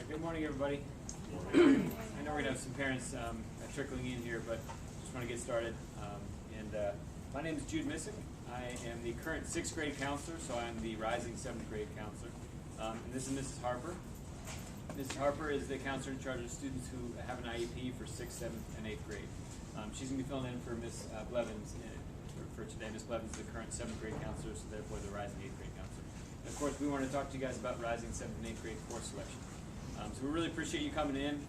Good morning, everybody. I know we're going to have some parents trickling in here, but just want to get started. My name is Jude Missick. I am the current 6th grade counselor, so I'm the rising 7th grade counselor. And this is Mrs. Harper. Mrs. Harper is the counselor in charge of students who have an IEP for 6th, 7th, and 8th grade. She's going to be filling in for Miss Blevins for today. Miss Blevins is the current 7th grade counselor, so therefore the rising 8th grade counselor. And of course, we want to talk to you guys about rising 7th and 8th grade course selection. So we really appreciate you coming in.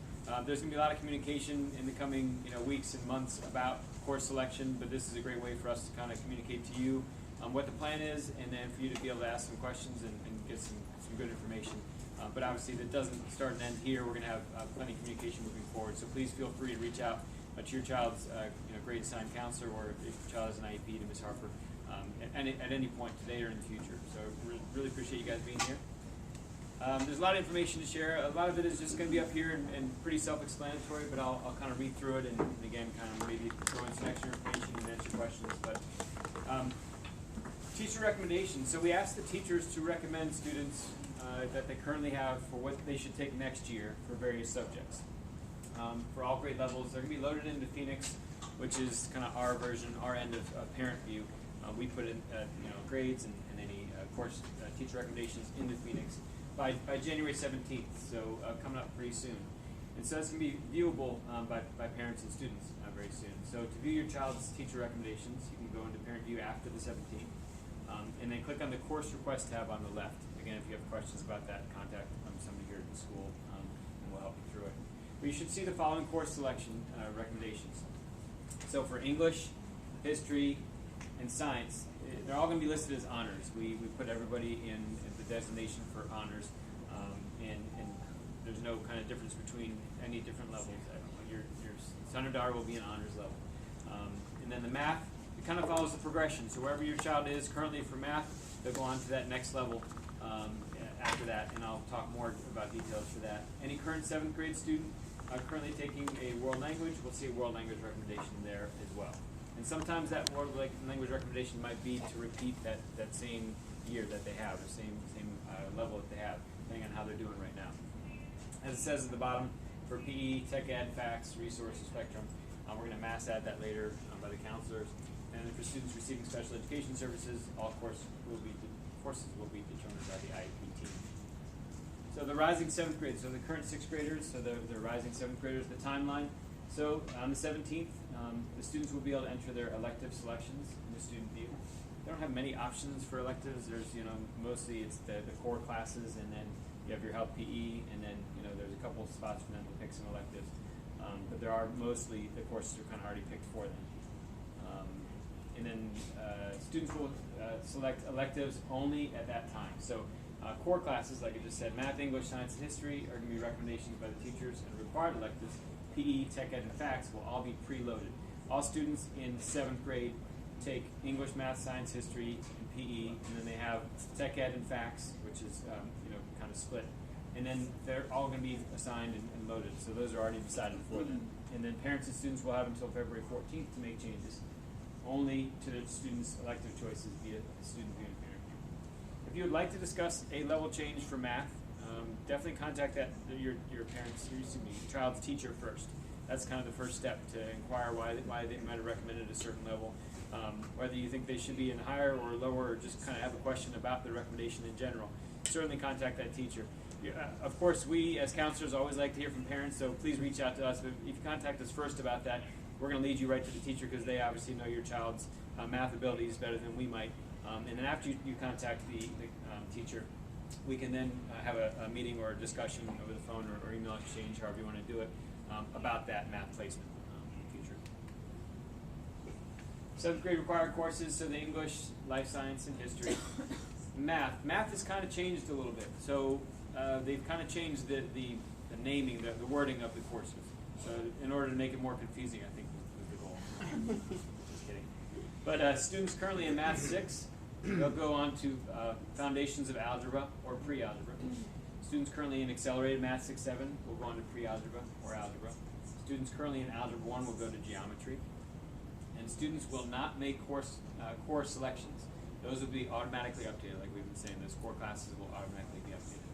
There's going to be a lot of communication in the coming weeks and months about course selection, but this is a great way for us to kind of communicate to you what the plan is, and then for you to be able to ask some questions and get some good information. But obviously that doesn't start and end here. We're going to have plenty of communication moving forward, so please feel free to reach out to your child's grade assigned counselor, or if your child has an IEP, to Ms. Harper at any point today or in the future. So really appreciate you guys being here. There's a lot of information to share. A lot of it is just going to be up here and pretty self-explanatory, but I'll kind of read through it and again kind of maybe throw in some extra information and answer questions. But teacher recommendations. So we asked the teachers to recommend students that they currently have for what they should take next year for various subjects. For all grade levels, they're going to be loaded into Phoenix, which is kind of our version, our end of Parent View. We put in grades and any course teacher recommendations into Phoenix by January 17th, so coming up pretty soon. And so that's going to be viewable by parents and students very soon. So to view your child's teacher recommendations, you can go into Parent View after the 17th, and then click on the course request tab on the left. Again, if you have questions about that, contact somebody here at the school, and we'll help you through it. But you should see the following course selection recommendations. So for English, history, and science, they're all going to be listed as honors. We put everybody in the designation for honors, and there's no kind of difference between any different levels. Your son or daughter will be in honors level. And then the math, it kind of follows the progression. So wherever your child is currently for math, they'll go on to that next level after that, and I'll talk more about details for that. Any current 7th grade student currently taking a world language, we'll see a world language recommendation there as well. And sometimes that world language recommendation might be to repeat that same year that they have, or same level that they have, depending on how they're doing right now. As it says at the bottom, for PE, Tech Ed, Facts, Resources, Spectrum, we're going to mass add that later by the counselors. And then for students receiving special education services, all courses will be determined by the IEP team. So the rising 7th grade, so the current 6th graders, so the rising 7th graders, the timeline. So on the 17th, the students will be able to enter their elective selections in the student view. They don't have many options for electives. There's, mostly it's the core classes, and then you have your health PE, and then, there's a couple of spots for them to pick some electives. But there are mostly, the courses are kind of already picked for them. And then students will select electives only at that time. So core classes, like I just said, math, English, science, and history are going to be recommendations by the teachers, and required electives, PE, Tech Ed, and Facts, will all be preloaded. All students in 7th grade take English, math, science, history, and PE, and then they have Tech Ed and Facts, which is kind of split. And then they're all going to be assigned and loaded, so those are already decided for them. And then parents and students will have until February 14th to make changes, only to the students' elective choices via the student view and parent view. If you would like to discuss a level change for math, definitely contact your parents, your child's teacher first. That's kind of the first step to inquire why they might have recommended a certain level. Whether you think they should be in higher or lower, or just kind of have a question about the recommendation in general, certainly contact that teacher. Of course, we as counselors always like to hear from parents, so please reach out to us. But if you contact us first about that, we're going to lead you right to the teacher, because they obviously know your child's math abilities better than we might. And then after you contact the teacher, we can then have a meeting or a discussion over the phone or email exchange, however you want to do it, about that math placement in the future. 7th grade required courses, so the English, life science, and history. Math has kind of changed a little bit. So they've kind of changed the naming, the wording of the courses. So in order to make it more confusing, I think was the goal. Just kidding. But students currently in Math 6, they'll go on to Foundations of Algebra or Pre-Algebra. Students currently in Accelerated Math 6-7 will go on to Pre-Algebra or Algebra. Students currently in Algebra 1 will go to Geometry. And students will not make course selections. Those will be automatically updated, like we've been saying. Those core classes will automatically be updated.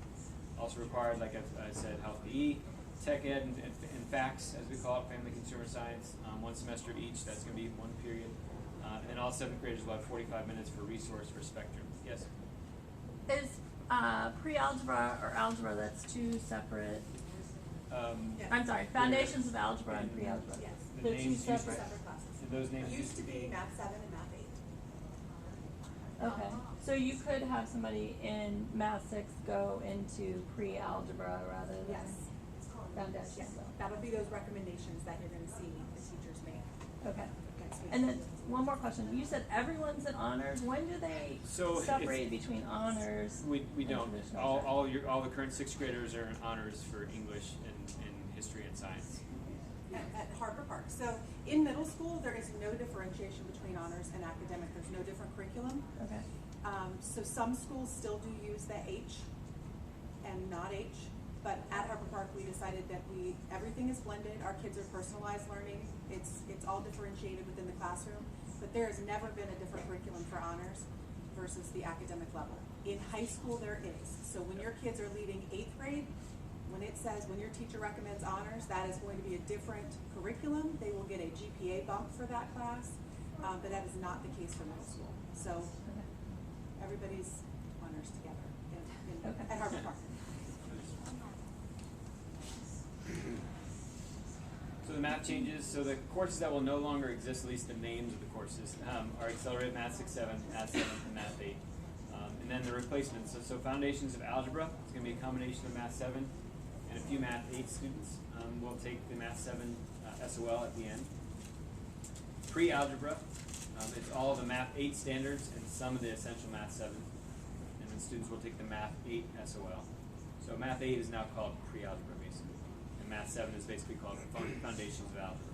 All also required, like I said, health PE, tech ed, and FACS, as we call it, family consumer science, one semester each. That's going to be one period. And then all 7th graders will have 45 minutes for resource for Spectrum. Yes? Is pre-algebra or algebra, that's two separate, Yes. I'm sorry, foundations of algebra and pre-algebra. Yes. The They're two names used to- separate. Separate classes. Did those names Used to be Math 7 and Math 8. Okay, so you could have somebody in Math 6 go into pre-algebra rather than Yes. foundations. Yes. That'll be those recommendations that you're gonna see the teachers make Okay. next week. And then one more question. You said everyone's in honors. When do they So separate between honors? We and don't. traditional science? All the current 6th graders are in honors for English and history and science. At Harper Park. So in middle school, there is no differentiation between honors and academic. There's no different curriculum. Okay. So some schools still do use the H and not H, but at Harper Park, we decided that everything is blended. Our kids are personalized learning. It's all differentiated within the classroom, but there has never been a different curriculum for honors versus the academic level. In high school, there is. So when your kids are leaving 8th grade, when it says, when your teacher recommends honors, that is going to be a different curriculum. They will get a GPA bump for that class, but that is not the case for middle school. So Okay. everybody's honors together Okay. at Harper Park. So the math changes. So the courses that will no longer exist, at least the names of the courses, are Accelerated Math 6-7, Math 7, and Math 8. And then the replacements. So Foundations of Algebra is going to be a combination of Math 7 and a few Math 8 students. Will take the Math 7 SOL at the end. Pre-algebra, it's all the Math 8 standards and some of the essential Math 7. And then students will take the Math 8 SOL. So Math 8 is now called pre-algebra, basically. And Math 7 is basically called Foundations of Algebra.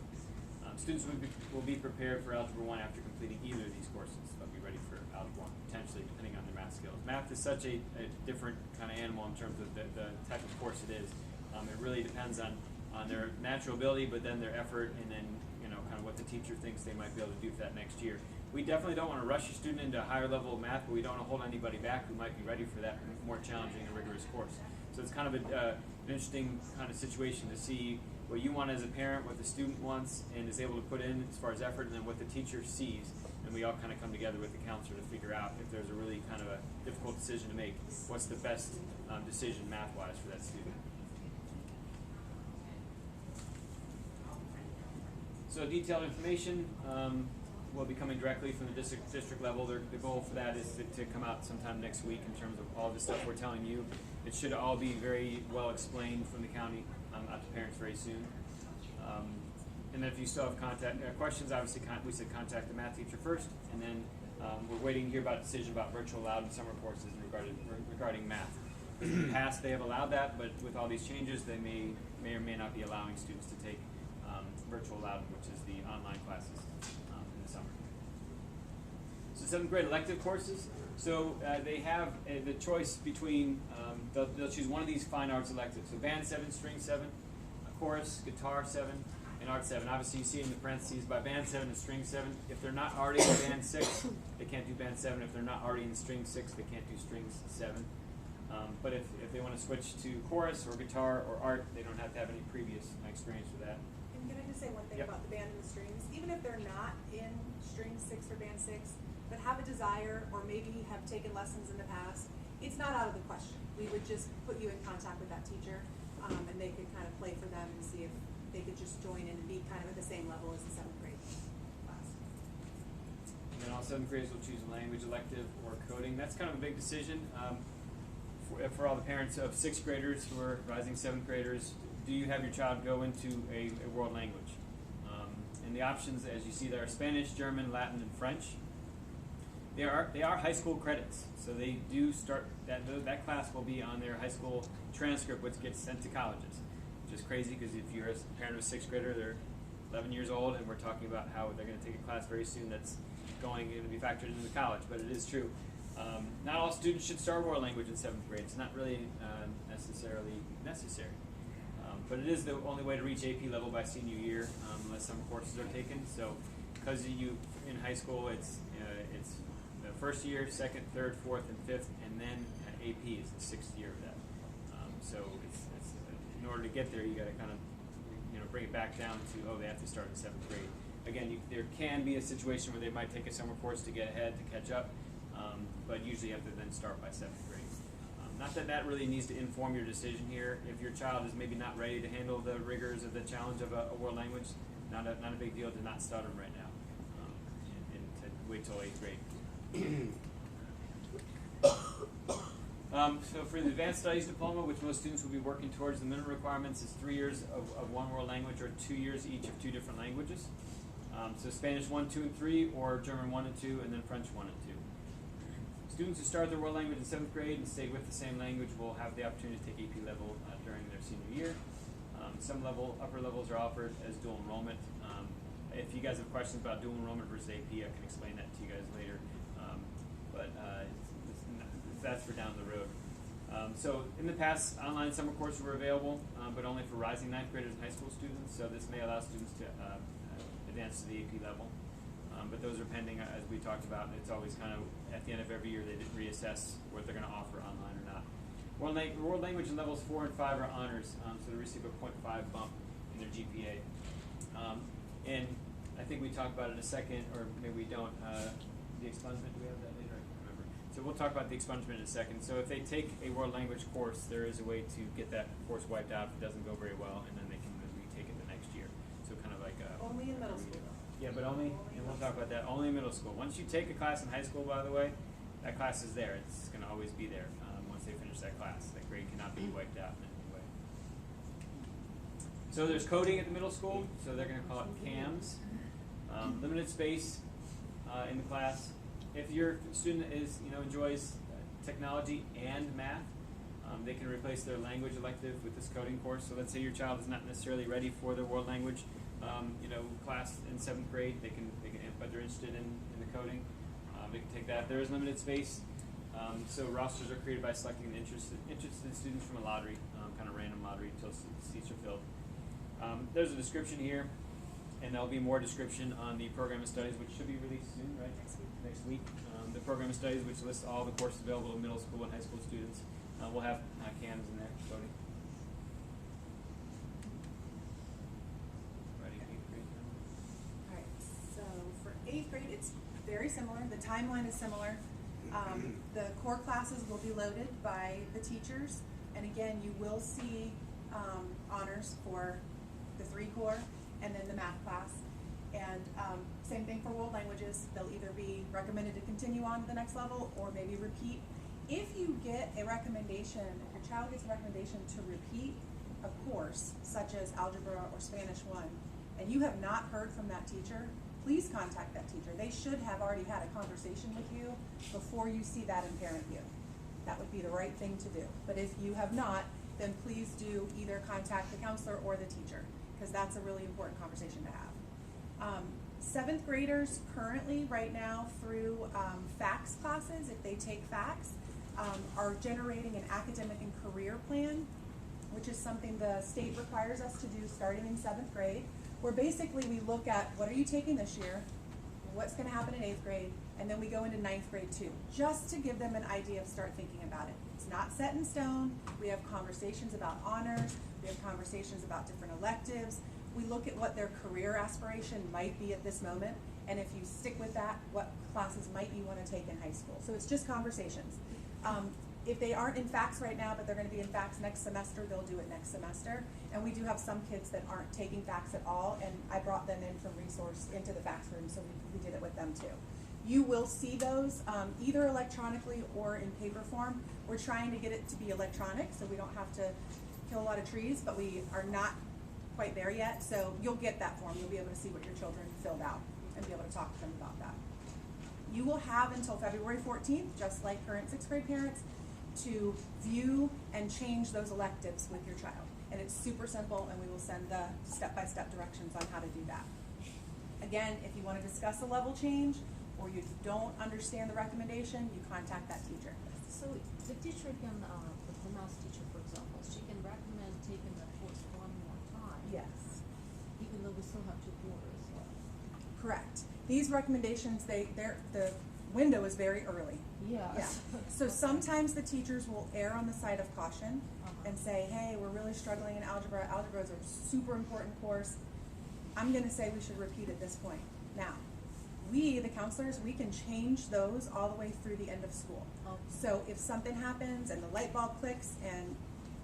Students will be prepared for Algebra 1 after completing either of these courses. They'll be ready for Algebra 1, potentially, depending on their math skills. Math is such a different kind of animal in terms of the type of course it is. It really depends on their natural ability, but then their effort, and then kind of what the teacher thinks they might be able to do for that next year. We definitely don't want to rush a student into a higher level of math, but we don't want to hold anybody back who might be ready for that more challenging and rigorous course. So it's kind of an interesting kind of situation to see what you want as a parent, what the student wants and is able to put in as far as effort, and then what the teacher sees. And we all kind of come together with the counselor to figure out if there's a really kind of a difficult decision to make, what's the best decision math-wise for that student. So detailed information will be coming directly from the district level. The goal for that is to come out sometime next week in terms of all the stuff we're telling you. It should all be very well explained from the county out to parents very soon. And then if you still have questions, obviously we said contact the math teacher first, and then we're waiting to hear about a decision about virtual allowed in summer courses regarding math. In the past, they have allowed that, but with all these changes, they may or may not be allowing students to take virtual allowed, which is the online classes in the summer. So 7th grade elective courses. So they have the choice between, they'll choose one of these fine arts electives. So band 7, string 7, chorus, guitar 7, and art 7. Obviously you see in the parentheses by band 7 and string 7. If they're not already in band 6, they can't do band 7. If they're not already in string 6, they can't do strings 7. But if they want to switch to chorus or guitar or art, they don't have to have any previous experience with that. And can I just say one thing Yep. about the band and the strings? Even if they're not in string 6 or band 6, but have a desire or maybe have taken lessons in the past, it's not out of the question. We would just put you in contact with that teacher, and they could kind of play for them and see if they could just join in and be kind of at the same level as the 7th grade class. And then all 7th graders will choose a language elective or coding. That's kind of a big decision for all the parents of 6th graders who are rising 7th graders. Do you have your child go into a world language? And the options, as you see there, are Spanish, German, Latin, and French. They are high school credits, so they do start that class will be on their high school transcript, which gets sent to colleges, which is crazy because if you're a parent of a 6th grader, they're 11 years old, and we're talking about how they're going to take a class very soon that's going to be factored into college. But it is true. Not all students should start world language in 7th grade. It's not really necessarily necessary. But it is the only way to reach AP level by senior year, unless some courses are taken. So, because you in high school, it's the first year, second, third, fourth, and fifth, and then AP is the 6th year of that. So it's in order to get there, you got to kind of bring it back down to they have to start in 7th grade. Again, there can be a situation where they might take a summer course to get ahead, to catch up, but usually you have to then start by 7th grade. Not that that really needs to inform your decision here. If your child is maybe not ready to handle the rigors of the challenge of a world language, not a big deal to not start them right now, and to wait till 8th grade. So for the Advanced Studies Diploma, which most students will be working towards, the minimum requirements is 3 years of one world language or 2 years each of 2 different languages. So Spanish 1, 2, and 3, or German 1 and 2, and then French 1 and 2. Students who start their world language in 7th grade and stay with the same language will have the opportunity to take AP level during their senior year. Some upper levels are offered as dual enrollment. If you guys have questions about dual enrollment versus AP, I can explain that to you guys later. But that's for down the road. So in the past, online summer courses were available, but only for rising 9th graders and high school students. So this may allow students to advance to the AP level. But those are pending, as we talked about. It's always kind of at the end of every year they reassess what they're going to offer online or not. World language in levels 4 and 5 are honors, so they receive a 0.5 bump in their GPA. And I think we talked about it in a second, or maybe we don't. The expungement, do we have that later? I can't remember. So we'll talk about the expungement in a second. So if they take a world language course, there is a way to get that course wiped out if it doesn't go very well, and then they can retake it the next year. So kind of like Only in middle school. Yeah, but only, and we'll talk about that, only in middle school. Once you take a class in high school, by the way, that class is there. It's going to always be there once they finish that class. That grade cannot be wiped out in any way. So there's coding at the middle school, so they're going to call it CAMS. Limited space in the class. If your student enjoys technology and math, they can replace their language elective with this coding course. So let's say your child is not necessarily ready for their world language class in 7th grade, but they're interested in the coding. They can take that. There is limited space, so rosters are created by selecting the interested students from a lottery, kind of random lottery until seats are filled. There's a description here, and there'll be more description on the program of studies, which should be released soon, right? Next week. The program of studies, which lists all the courses available to middle school and high school students. We'll have CAMS in there, coding. Alright, so for 8th grade, it's very similar. The timeline is similar. The core classes will be loaded by the teachers, and again, you will see honors for the 3 core and then the math class. And same thing for world languages. They'll either be recommended to continue on to the next level or maybe repeat. If you get a recommendation, if your child gets a recommendation to repeat a course, such as Algebra or Spanish 1, and you have not heard from that teacher, please contact that teacher. They should have already had a conversation with you before you see that in Parent View. That would be the right thing to do. But if you have not, then please do either contact the counselor or the teacher, because that's a really important conversation to have. 7th graders currently, right now, through FACS classes, if they take FACS, are generating an academic and career plan, which is something the state requires us to do starting in 7th grade, where basically we look at what are you taking this year, what's going to happen in 8th grade, and then we go into 9th grade too, just to give them an idea of start thinking about it. It's not set in stone. We have conversations about honors. We have conversations about different electives. We look at what their career aspiration might be at this moment, and if you stick with that, what classes might you want to take in high school. So it's just conversations. If they aren't in FACS right now, but they're going to be in FACS next semester, they'll do it next semester. And we do have some kids that aren't taking FACS at all, and I brought them in from Resource into the FACS room, so we did it with them too. You will see those either electronically or in paper form. We're trying to get it to be electronic, so we don't have to kill a lot of trees, but we are not quite there yet. So you'll get that form. You'll be able to see what your children filled out and be able to talk to them about that. You will have until February 14th, just like current 6th grade parents, to view and change those electives with your child. And it's super simple, and we will send the step-by-step directions on how to do that. Again, if you want to discuss a level change or you don't understand the recommendation, you contact that teacher. So the teacher can, the math teacher, for example, she can recommend taking that course one more time. Yes. Even though we still have 2 quarters. Correct. These recommendations, the window is very early. Yes. Yeah. So sometimes the teachers will err on the side of caution Uh-huh. and say, hey, we're really struggling in algebra. Algebra is a super important course. I'm gonna say we should repeat at this point. Now, we, the counselors, we can change those all the way through the end of school. Okay. So if something happens and the light bulb clicks and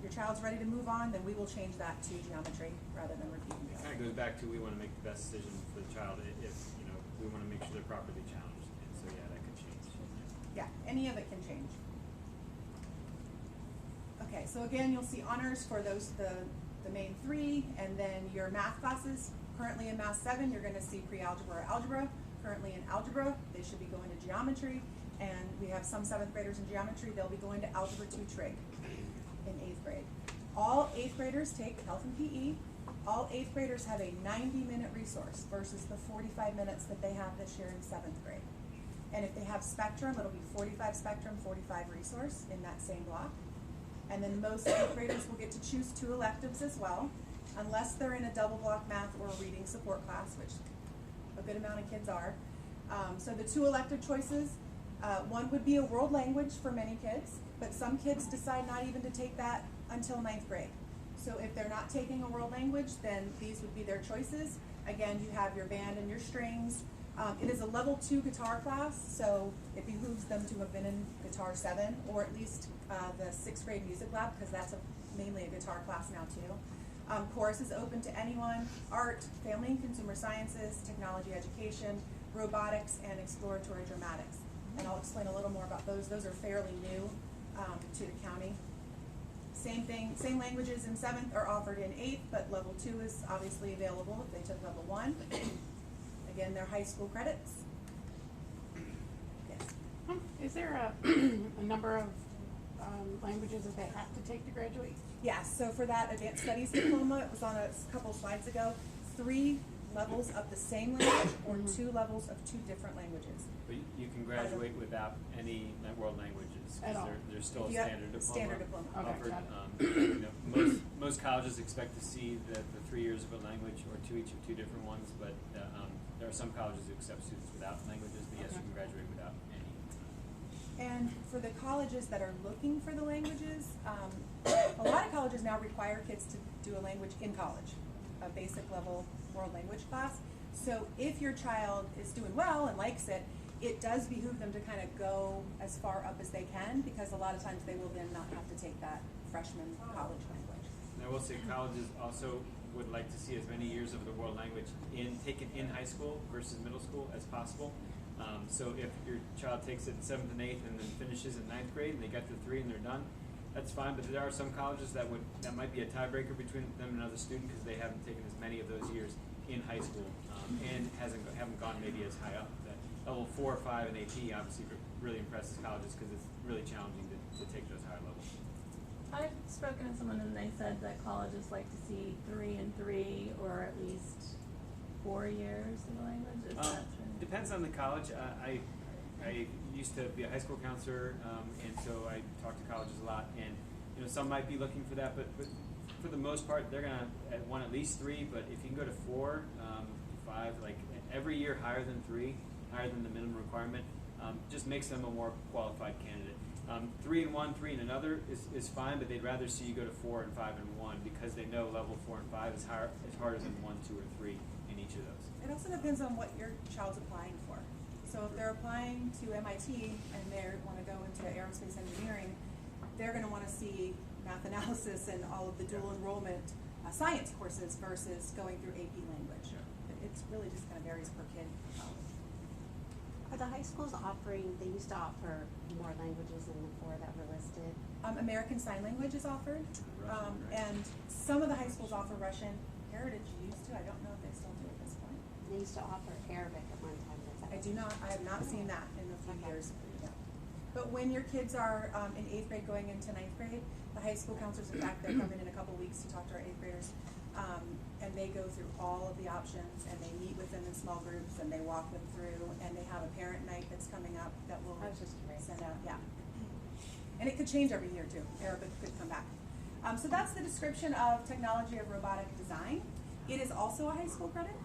your child's ready to move on, then we will change that to geometry rather than repeating It it. kind of goes back to we want to make the best decision for the child if, you know, we want to make sure they're properly challenged. And so, yeah, that could change. Yeah, any of it can change. Okay, so again, you'll see honors for those, the main three, and then your math classes. Currently in Math 7, you're gonna see pre-algebra or algebra. Currently in algebra, they should be going to geometry, and we have some 7th graders in geometry, they'll be going to Algebra 2 Trig in 8th grade. All 8th graders take health and PE. All 8th graders have a 90-minute resource versus the 45 minutes that they have this year in 7th grade. And if they have Spectrum, it'll be 45 Spectrum, 45 resource in that same block. And then most 8th graders will get to choose 2 electives as well, unless they're in a double block math or reading support class, which a good amount of kids are. So the 2 elective choices, one would be a world language for many kids, but some kids decide not even to take that until 9th grade. So if they're not taking a world language, then these would be their choices. Again, you have your band and your strings. It is a level 2 guitar class, so it behooves them to have been in Guitar 7, or at least the 6th grade music lab, because that's mainly a guitar class now too. Chorus is open to anyone. Art, family and consumer sciences, technology education, robotics, and exploratory dramatics. And I'll explain a little more about those. Those are fairly new to the county. Same thing, same languages in 7th are offered in 8th, but level 2 is obviously available if they took level 1. Again, they're high school credits. Yes. Is there a number of languages that they have to take to graduate? Yeah, so for that advanced studies diploma, it was on a couple slides ago, 3 levels of the same language or 2 levels of 2 different languages. But you can graduate without any world languages. 'Cause At all. There's still a If you have standard diploma. standard diploma. Okay, Offered. got it. You know, most colleges expect to see the 3 years of a language or 2 each of 2 different ones, but there are some colleges who accept students without languages, but yes, you can graduate without any. And for the colleges that are looking for the languages, a lot of colleges now require kids to do a language in college, a basic level world language class. So if your child is doing well and likes it, it does behoove them to kind of go as far up as they can, because a lot of times they will then not have to take that freshman college language. And I will say colleges also would like to see as many years of the world language taken in high school versus middle school as possible. So if your child takes it in 7th and 8th and then finishes in 9th grade and they get to 3 and they're done, that's fine. But there are some colleges that might be a tiebreaker between them and another student because they haven't taken as many of those years in high school and haven't gone maybe as high up. That level 4, 5, and AP obviously really impresses colleges because it's really challenging to take those higher levels. I've spoken to someone and they said that colleges like to see 3 and 3 or at least 4 years of the language. Is that true? Depends on the college. I used to be a high school counselor, and so I talk to colleges a lot. And you know, some might be looking for that, but for the most part, they're gonna want at least 3. But if you can go to 4, 5, like every year higher than 3, higher than the minimum requirement, just makes them a more qualified candidate. 3 and 1, 3 and another is fine, but they'd rather see you go to 4 and 5 and 1 because they know level 4 and 5 is harder than 1, 2, or 3 in each of those. It also depends on what your child's applying for. So if they're applying to MIT and they want to go into aerospace engineering, they're going to want to see math analysis and all of the dual enrollment science courses versus going through AP language. It's really just kind of varies per kid. Are the high schools offering, they used to offer more languages than the 4 that were listed? American Sign Language is offered, Russian, right? and some of the high schools offer Russian. Heritage used to, I don't know if they still do at this point. They used to offer Arabic at one time. Is that I do not, I have not seen that in a few Okay. years. Yeah. But when your kids are in 8th grade going into 9th grade, the high school counselors, in fact, they're coming in a couple weeks to talk to our 8th graders. And they go through all of the options and they meet with them in small groups and they walk them through, and they have a parent night that's coming up that will I was just curious. send out, yeah. And it could change every year too. Arabic could come back. So that's the description of technology of robotic design. It is also a high school credit.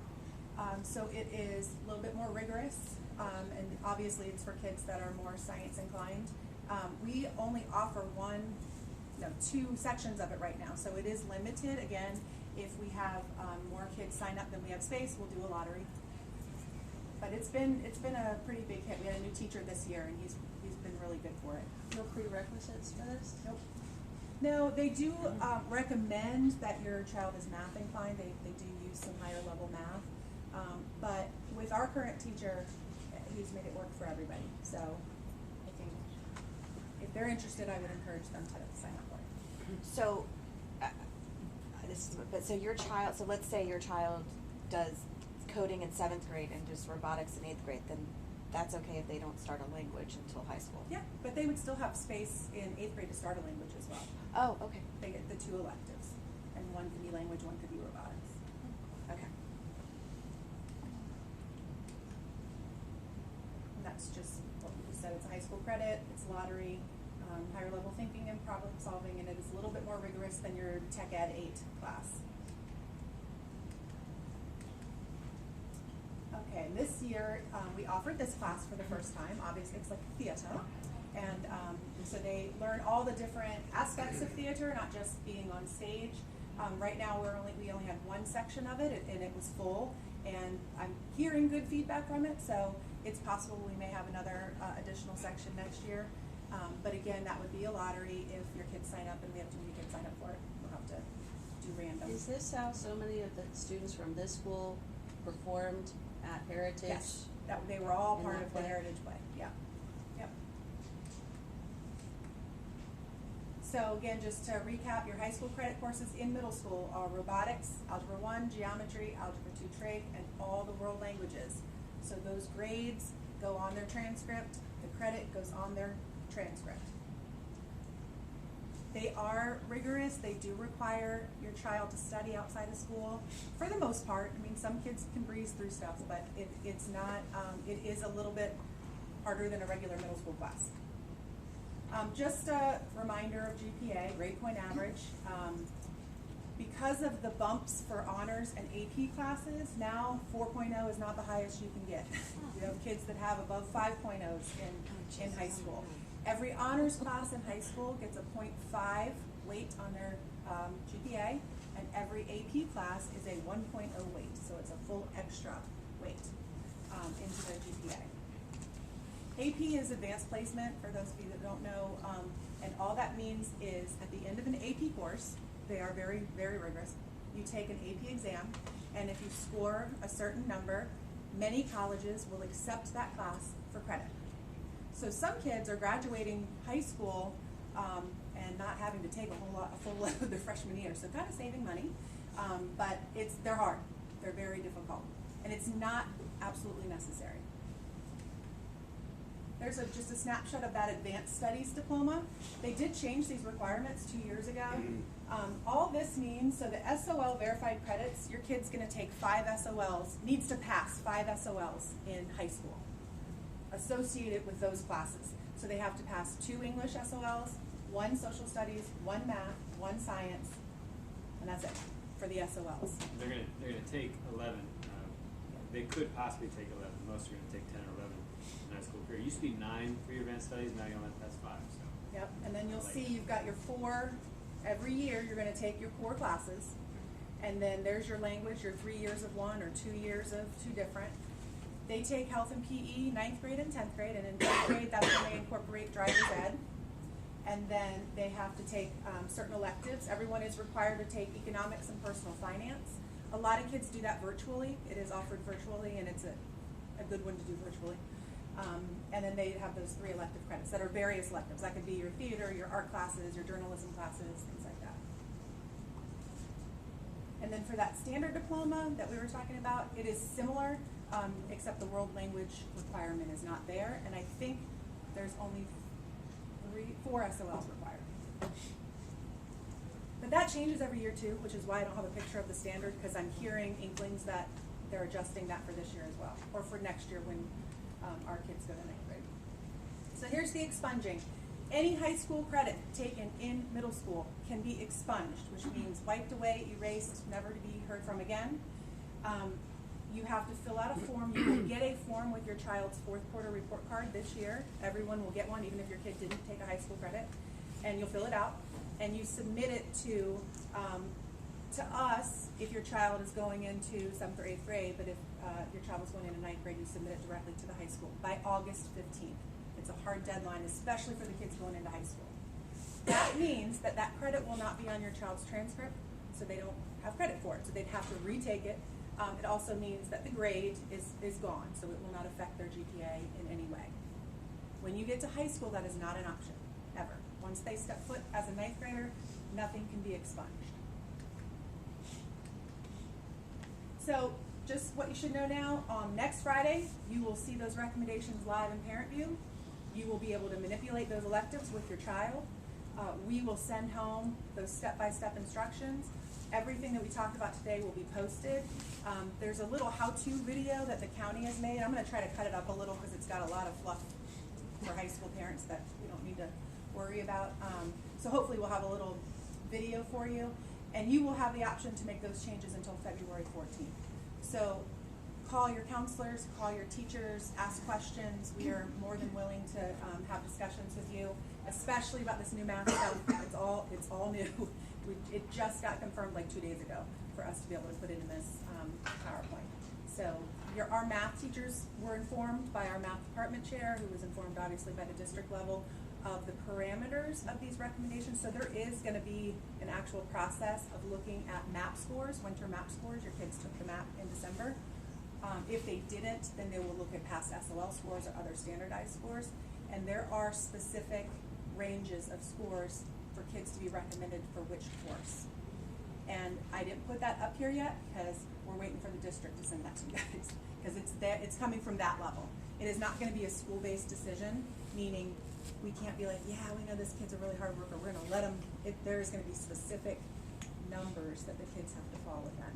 So it is a little bit more rigorous and obviously it's for kids that are more science inclined. We only offer two sections of it right now, so it is limited. Again, if we have more kids sign up than we have space, we'll do a lottery. But it's been a pretty big hit. We had a new teacher this year, and he's been really good for it. No prerequisites for this? Nope. No, they do recommend that your child is math inclined. They do use some higher level math. But with our current teacher, he's made it work for everybody. So I think if they're interested, I would encourage them to sign up for it. So, so your child, so let's say your child does coding in 7th grade and just robotics in 8th grade, then that's okay if they don't start a language until high school? Yeah, but they would still have space in 8th grade to start a language as well. Oh, okay. They get the 2 electives, and one could be language, one could be robotics. Okay. And that's just what we said. It's a high school credit, it's lottery, higher level thinking and problem solving, and it is a little bit more rigorous than your Tech Ed 8 class. Okay, and this year we offered this class for the first time. Obviously, it's like theater, and so they learn all the different aspects of theater, not just being on stage. Right now, we only had one section of it, and it was full. And I'm hearing good feedback from it, so it's possible we may have another additional section next year. But again, that would be a lottery if your kids sign up, and we have too many kids sign up for it. We'll have to do random. Is this how so many of the students from this school performed at Heritage? Yes, they were all In part that of the play? Heritage Way. Yeah. Yep. So again, just to recap, your high school credit courses in middle school are robotics, Algebra 1, Geometry, Algebra 2 Trig, and all the world languages. So those grades go on their transcript, the credit goes on their transcript. They are rigorous. They do require your child to study outside of school for the most part. I mean, some kids can breeze through stuff, but it's not, it is a little bit harder than a regular middle school class. Just a reminder of GPA, grade point average. Because of the bumps for honors and AP classes, now 4.0 is not the highest you can get. You have kids that have above 5.0s in high school. Every honors class in high school gets a 0.5 weight on their GPA, and every AP class is a 1.0 weight, so it's a full extra weight into their GPA. AP is advanced placement, for those of you that don't know, and all that means is at the end of an AP course, they are very, very rigorous. You take an AP exam, and if you score a certain number, many colleges will accept that class for credit. So some kids are graduating high school and not having to take a full load their freshman year, so kind of saving money. But they're hard. They're very difficult, and it's not absolutely necessary. There's just a snapshot of that advanced studies diploma. They did change these requirements 2 years ago. All this means, so the SOL verified credits, your kid's gonna take 5 SOLs, needs to pass 5 SOLs in high school associated with those classes. So they have to pass 2 English SOLs, 1 social studies, 1 math, 1 science, and that's it for the SOLs. They're gonna take 11. They could possibly take 11. Most are gonna take 10 or 11 in high school career. It used to be 9 for your advanced studies. Now you only have to pass 5. So. Yep, and then you'll see you've got your 4, every year you're gonna take your core classes, and then there's your language, your 3 years of one or 2 years of 2 different. They take health and PE 9th grade and 10th grade, and in 10th grade that's when they incorporate driver's ed. And then they have to take certain electives. Everyone is required to take economics and personal finance. A lot of kids do that virtually. It is offered virtually, and it's a good one to do virtually. And then they have those 3 elective credits that are various electives. That could be your theater, your art classes, your journalism classes, things like that. And then for that standard diploma that we were talking about, it is similar, except the world language requirement is not there. And I think there's only 4 SOLs required. But that changes every year too, which is why I don't have a picture of the standard, because I'm hearing inklings that they're adjusting that for this year as well, or for next year when our kids go to 9th grade. So here's the expunging. Any high school credit taken in middle school can be expunged, which means wiped away, erased, never to be heard from again. You have to fill out a form. You will get a form with your child's fourth quarter report card this year. Everyone will get one, even if your kid didn't take a high school credit. And you'll fill it out, and you submit it to us if your child is going into 7th or 8th grade, but if your child was going into 9th grade, you submit it directly to the high school by August 15th. It's a hard deadline, especially for the kids going into high school. That means that that credit will not be on your child's transcript, so they don't have credit for it, so they'd have to retake it. It also means that the grade is gone, so it will not affect their GPA in any way. When you get to high school, that is not an option, ever. Once they step foot as a 9th grader, nothing can be expunged. So, just what you should know now, next Friday, you will see those recommendations live in Parent View. You will be able to manipulate those electives with your child. We will send home those step-by-step instructions. Everything that we talked about today will be posted. There's a little how-to video that the county has made. I'm going to try to cut it up a little because it's got a lot of fluff for high school parents that we don't need to worry about. So hopefully we'll have a little video for you. And you will have the option to make those changes until February 14th. So call your counselors, call your teachers, ask questions. We are more than willing to have discussions with you, especially about this new math stuff. It's all new. It just got confirmed like 2 days ago for us to be able to put it in this PowerPoint. So our math teachers were informed by our math department chair, who was informed obviously by the district level, of the parameters of these recommendations. So there is going to be an actual process of looking at MAP scores, winter MAP scores. Your kids took the MAP in December. If they didn't, then they will look at past SOL scores or other standardized scores. And there are specific ranges of scores for kids to be recommended for which course. And I didn't put that up here yet because we're waiting for the district to send that to you guys, because it's coming from that level. It is not going to be a school-based decision, meaning we can't be like, yeah, we know this kid's a really hard worker, we're going to let them. There is going to be specific numbers that the kids have to fall within.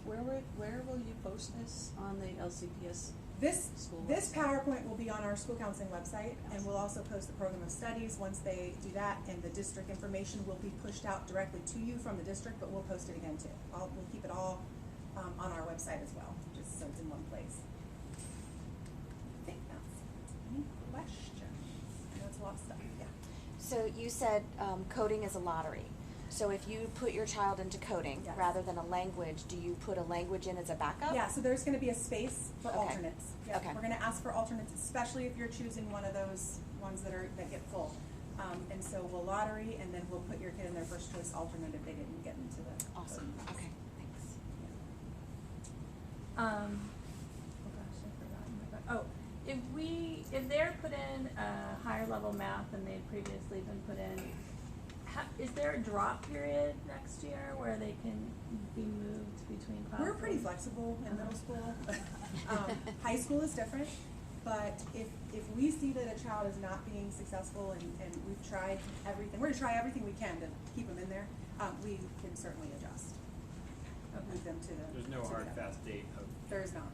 Where will you post this on the LCPS? This School PowerPoint will be on our school counseling website, and we'll also post the program of studies once they do that, and the district information will be pushed out directly to you from the district, but we'll post it again too. We'll keep it all on our website as well, just so it's in one place. I think that's any questions? I know it's a lot of stuff, yeah. So you said coding is a lottery. So if you put your child into coding Yes. rather than a language, do you put a language in as a backup? Yeah, so there's going to be a space for Okay. alternates. Yeah, Okay. We're going to ask for alternates, especially if you're choosing one of those ones that get full. And so we'll lottery, and then we'll put your kid in their first choice alternate if they didn't get into the. Awesome. Okay, thanks. Oh gosh, I forgot. Oh, if they're put in a higher level math than they'd previously been put in, is there a drop period next year where they can be moved between classes? We're pretty flexible in middle school. High school is different, but if we see that a child is not being successful and we've tried everything, we're going to try everything we can to keep them in there, we can certainly adjust. Move them to the. There's no to hard that. fast date of. There is not.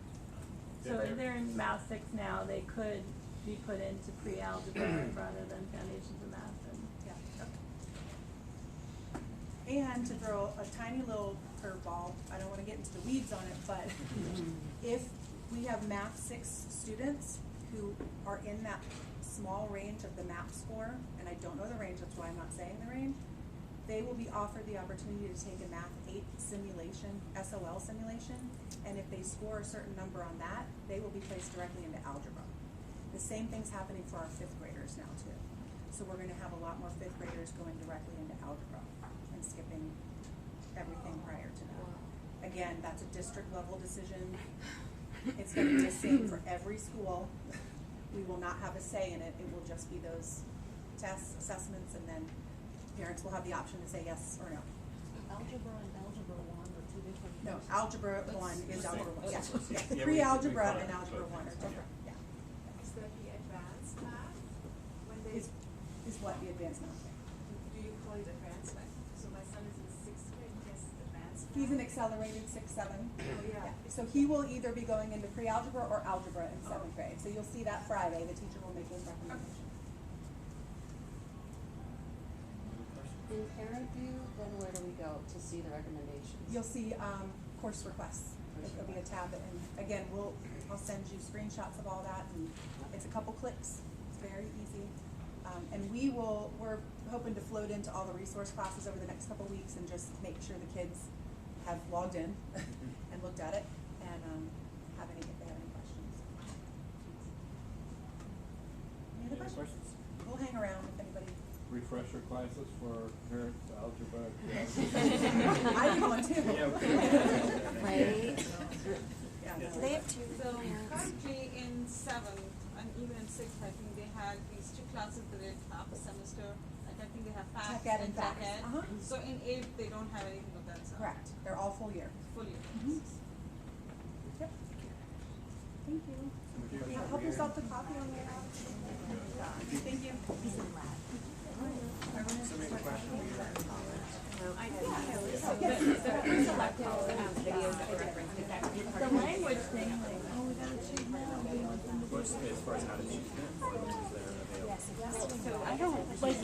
So if they're in Math 6 now, they could be put into pre-algebra rather than Foundations of Math. Yeah. And to throw a tiny little curveball, I don't want to get into the weeds on it, but if we have Math 6 students who are in that small range of the MAP score, and I don't know the range, that's why I'm not saying the range, they will be offered the opportunity to take a Math 8 simulation, SOL simulation, and if they score a certain number on that, they will be placed directly into algebra. The same thing's happening for our 5th graders now too. So we're going to have a lot more 5th graders going directly into algebra and skipping everything prior to that. Again, that's a district level decision. It's going to be the same for every school. We will not have a say in it. It will just be those tests, assessments, and then parents will have the option to say yes or no. Algebra and Algebra 1 are two different. No, things. Algebra That's 1 is the Algebra 1, same. yeah. Yeah, Pre-algebra we call and it Algebra both. 1 are different, yeah. Is that the advanced math? When they, Is what the advanced math? do you call it advanced math? So my son is in 6th grade, yes, advanced math. He's an accelerated 6-7. Oh, yeah. So he will either be going into pre-algebra or algebra in 7th grade. So you'll see that Friday, the teacher will make those recommendations. In Parent View, then where do we go to see the recommendations? You'll see course requests. It'll be a tab, and again, I'll send you screenshots of all that, and it's a couple clicks, it's very easy. And we're hoping to float into all the resource classes over the next couple weeks and just make sure the kids have logged in and looked at it, and if they have any questions. Any other questions? We'll hang around if anybody. Refresher classes for parents, algebra. I did one too. Yeah, okay. Right? Yeah. Do they have two? So currently in 7th and even in 6th, I think they had these 2 classes that they half a semester. Like I think they have Tech FACS Ed and and Tech FACS. Ed. Uh-huh. So in 8th, they don't have anything of that sort. Correct, they're all full year. Full year. Yep. Thank you. Help yourself to coffee on the way out. Thank you. I think I was, the select videos that were referenced, is that the language thing, like, oh, we gotta choose now. we don't know. As far as how to choose them, what languages that are available. So I don't, like,